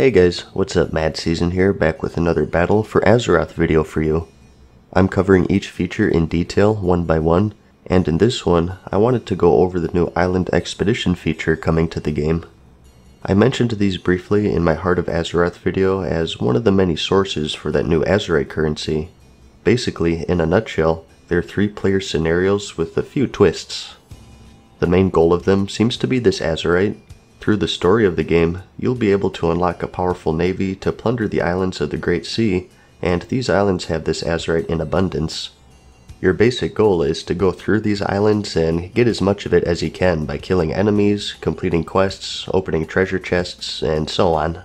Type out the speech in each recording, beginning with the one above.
Hey guys, what's up? MadSeason here, back with another Battle for Azeroth video for you. I'm covering each feature in detail, one by one, and in this one, I wanted to go over the new Island Expedition feature coming to the game. I mentioned these briefly in my Heart of Azeroth video as one of the many sources for that new Azerite currency. Basically, in a nutshell, they're 3-player scenarios with a few twists. The main goal of them seems to be this Azerite. Through the story of the game, you'll be able to unlock a powerful navy to plunder the islands of the Great Sea, and these islands have this Azerite in abundance. Your basic goal is to go through these islands and get as much of it as you can by killing enemies, completing quests, opening treasure chests, and so on.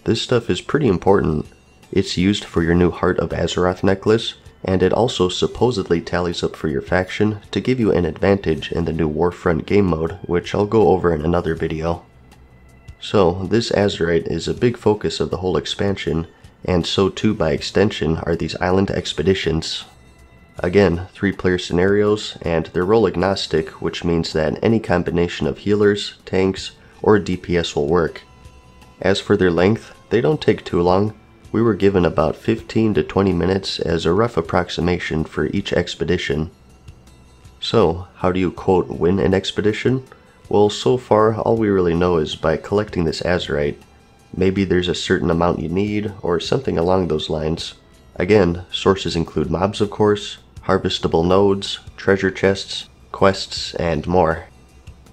This stuff is pretty important. It's used for your new Heart of Azeroth necklace, and it also supposedly tallies up for your faction to give you an advantage in the new Warfront game mode, which I'll go over in another video. So, this Azerite is a big focus of the whole expansion, and so too by extension are these island expeditions. Again, 3-player scenarios, and they're role agnostic, which means that any combination of healers, tanks, or DPS will work. As for their length, they don't take too long. We were given about 15 to 20 minutes as a rough approximation for each expedition. So, how do you quote win an expedition? Well, so far all we really know is by collecting this Azerite. Maybe there's a certain amount you need, or something along those lines. Again, sources include mobs of course, harvestable nodes, treasure chests, quests, and more.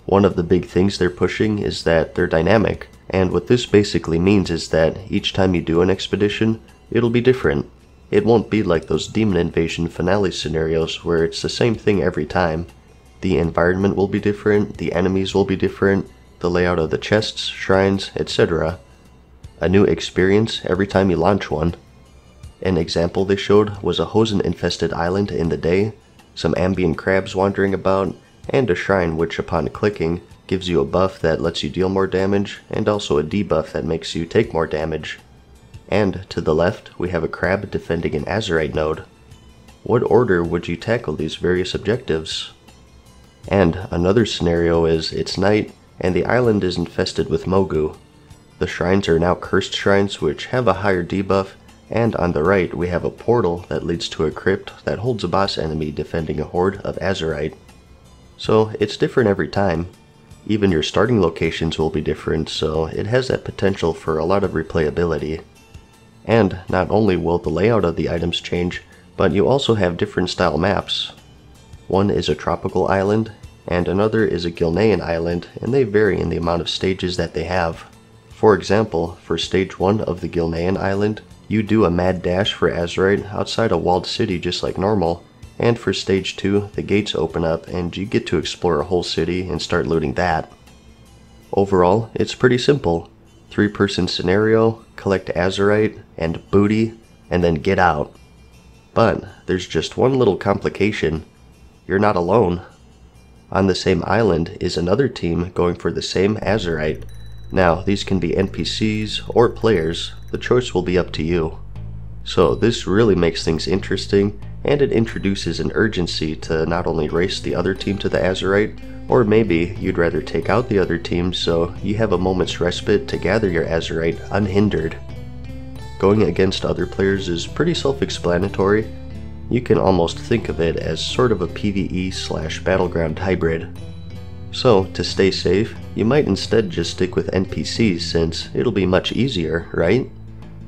One of the big things they're pushing is that they're dynamic. And what this basically means is that each time you do an expedition, it'll be different. It won't be like those Demon Invasion finale scenarios where it's the same thing every time. The environment will be different, the enemies will be different, the layout of the chests, shrines, etc. A new experience every time you launch one. An example they showed was a Hosen-infested island in the day, some ambient crabs wandering about, and a shrine which upon clicking gives you a buff that lets you deal more damage, and also a debuff that makes you take more damage. And to the left, we have a crab defending an Azerite node. What order would you tackle these various objectives? And another scenario is it's night, and the island is infested with Mogu. The shrines are now cursed shrines which have a higher debuff, and on the right we have a portal that leads to a crypt that holds a boss enemy defending a horde of Azerite. So it's different every time. Even your starting locations will be different, so it has that potential for a lot of replayability. And not only will the layout of the items change, but you also have different style maps. One is a tropical island, and another is a Gilnean island, and they vary in the amount of stages that they have. For example, for stage 1 of the Gilnean island, you do a mad dash for Azerite outside a walled city just like normal, and for stage 2, the gates open up and you get to explore a whole city and start looting that. Overall, it's pretty simple. 3-person scenario, collect Azerite and booty, and then get out. But there's just one little complication. You're not alone. On the same island is another team going for the same Azerite. Now, these can be NPCs or players. The choice will be up to you. So this really makes things interesting, and it introduces an urgency to not only race the other team to the Azerite, or maybe you'd rather take out the other team so you have a moment's respite to gather your Azerite unhindered. Going against other players is pretty self-explanatory. You can almost think of it as sort of a PvE/battleground hybrid. So, to stay safe, you might instead just stick with NPCs since it'll be much easier, right?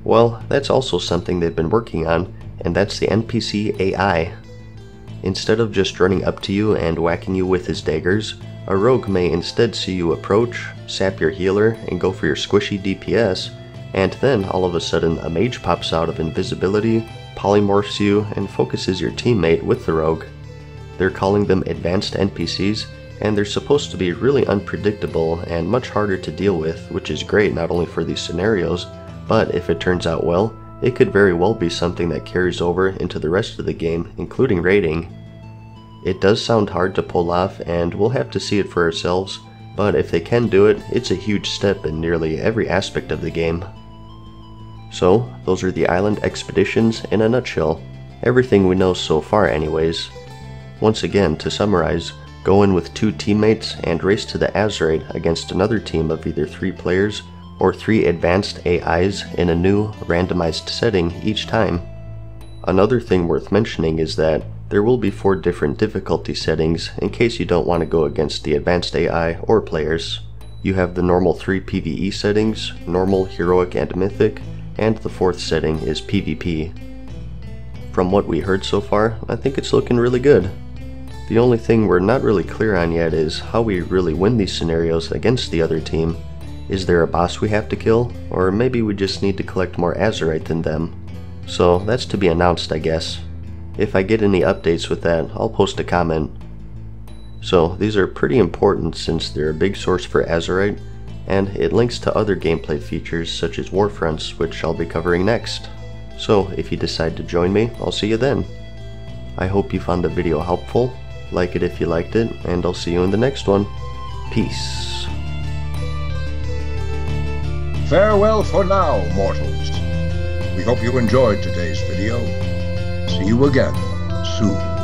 Well, that's also something they've been working on, and that's the Npc Ai. Instead of just running up to you and whacking you with his daggers, a rogue may instead see you approach, sap your healer, and go for your squishy DPS, and then all of a sudden a mage pops out of invisibility, polymorphs you, and focuses your teammate with the rogue. They're calling them advanced NPCs, and they're supposed to be really unpredictable and much harder to deal with, which is great not only for these scenarios, but if it turns out well, it could very well be something that carries over into the rest of the game, including raiding. It does sound hard to pull off, and we'll have to see it for ourselves, but if they can do it, it's a huge step in nearly every aspect of the game. So, those are the island expeditions in a nutshell. Everything we know so far anyways. Once again, to summarize, go in with 2 teammates and race to the Azerite against another team of either 3 players or 3 advanced AIs in a new, randomized setting each time. Another thing worth mentioning is that there will be 4 different difficulty settings in case you don't want to go against the advanced AI or players. You have the normal 3 PvE settings, normal, heroic, and mythic, and the 4th setting is PvP. From what we heard so far, I think it's looking really good. The only thing we're not really clear on yet is how we really win these scenarios against the other team. Is there a boss we have to kill, or maybe we just need to collect more Azerite than them? So that's to be announced, I guess. If I get any updates with that, I'll post a comment. So these are pretty important since they're a big source for Azerite, and it links to other gameplay features such as Warfronts, which I'll be covering next. So if you decide to join me, I'll see you then. I hope you found the video helpful, like it if you liked it, and I'll see you in the next one. Peace. Farewell for now, mortals. We hope you enjoyed today's video. See you again soon.